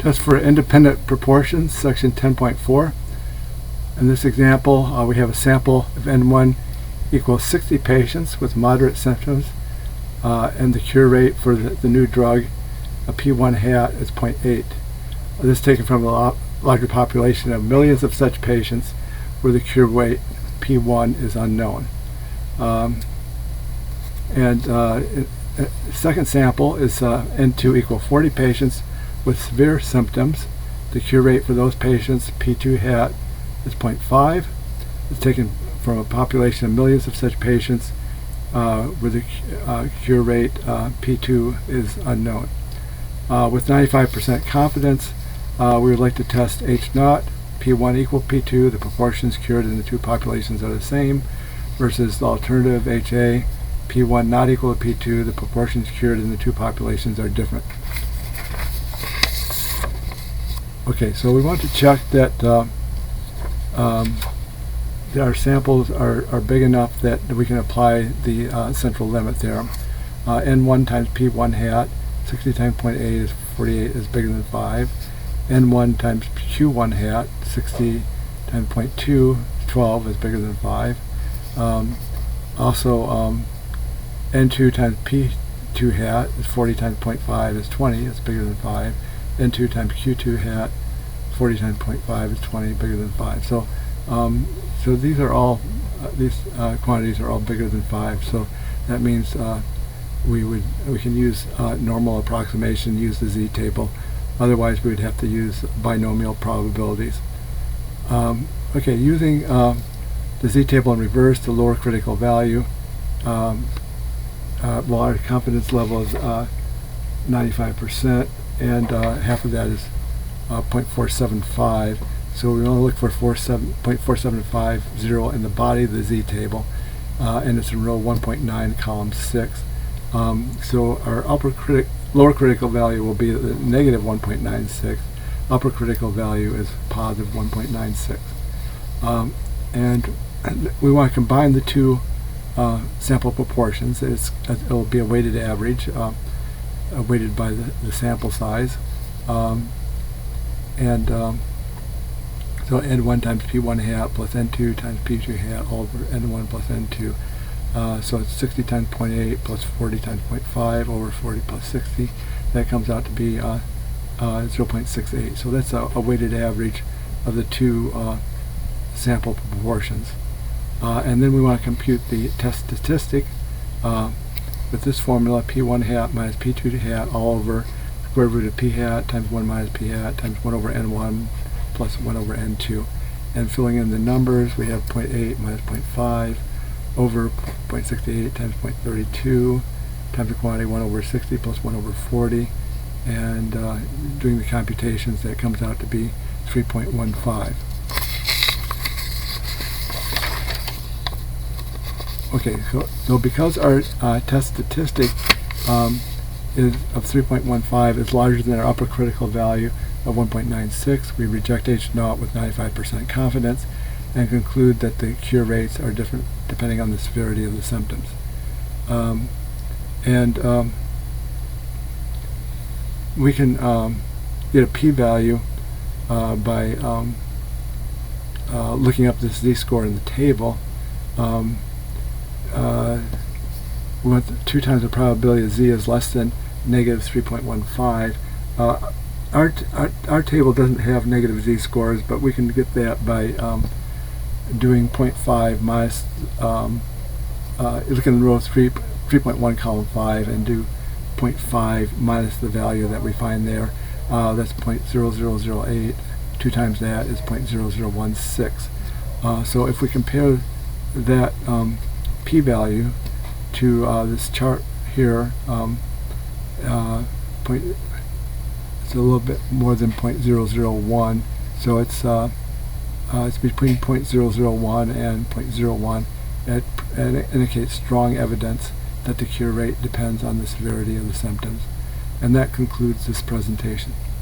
Test for independent proportions, section 10.4. In this example, we have a sample of N1 equals 60 patients with moderate symptoms, and the cure rate for the new drug, a P1 hat, is 0.8. This is taken from a larger population of millions of such patients where the cure rate P1 is unknown. Second sample is N2 equal 40 patients with severe symptoms. The cure rate for those patients, P2 hat, is 0.5. It's taken from a population of millions of such patients where the cure rate P2 is unknown. With 95% confidence, we would like to test H0, P1 equal P2, the proportions cured in the two populations are the same, versus the alternative HA, P1 not equal to P2, the proportions cured in the two populations are different. Okay, so we want to check that our samples are big enough that we can apply the central limit theorem. N1 times P1 hat, 60 times 0.8 is 48 is bigger than 5. N1 times Q1 hat, 60 times 0.2, 12 is bigger than 5. N2 times P2 hat is 40 times 0.5 is 20, it's bigger than 5. N2 times Q2 hat, 40 times 0.5 is 20, bigger than 5. So these are all these quantities are all bigger than 5. So that means we can use normal approximation, use the z-table. Otherwise, we would have to use binomial probabilities. Okay, using the z-table in reverse, the lower critical value. Well, our confidence level is 95%, and half of that is 0.475. So we want to look for 0.4750 in the body of the z-table, and it's in row 1.9, column 6. So our lower critical value will be negative 1.96. Upper critical value is positive 1.96. And we want to combine the two sample proportions. It will be a weighted average, weighted by the sample size. So N1 times P1 hat plus N2 times P2 hat all over N1 plus N2. So it's 60 times 0.8 plus 40 times 0.5 over 40 plus 60. That comes out to be 0.68. So that's a weighted average of the two sample proportions. And then we want to compute the test statistic with this formula, P1 hat minus P2 hat all over square root of P hat times 1 minus P hat times 1 over N1 plus 1 over N2. And filling in the numbers, we have 0.8 minus 0.5 over 0.68 times 0.32 times the quantity 1 over 60 plus 1 over 40. And doing the computations, that comes out to be 3.15. Okay, so because our test statistic is of 3.15 is larger than our upper critical value of 1.96, we reject H0 with 95% confidence and conclude that the cure rates are different depending on the severity of the symptoms. We can get a p-value by looking up this z-score in the table. We want 2 times the probability of z is less than negative 3.15. Our table doesn't have negative z-scores, but we can get that by doing 0.5 minus, look in row 3.1, column 5, and do 0.5 minus the value that we find there. That's 0.0008. 2 times that is 0.0016. So if we compare that p-value to this chart here, it's a little bit more than 0.001, so it's between 0.001 and 0.01. It indicates strong evidence that the cure rate depends on the severity of the symptoms. And that concludes this presentation.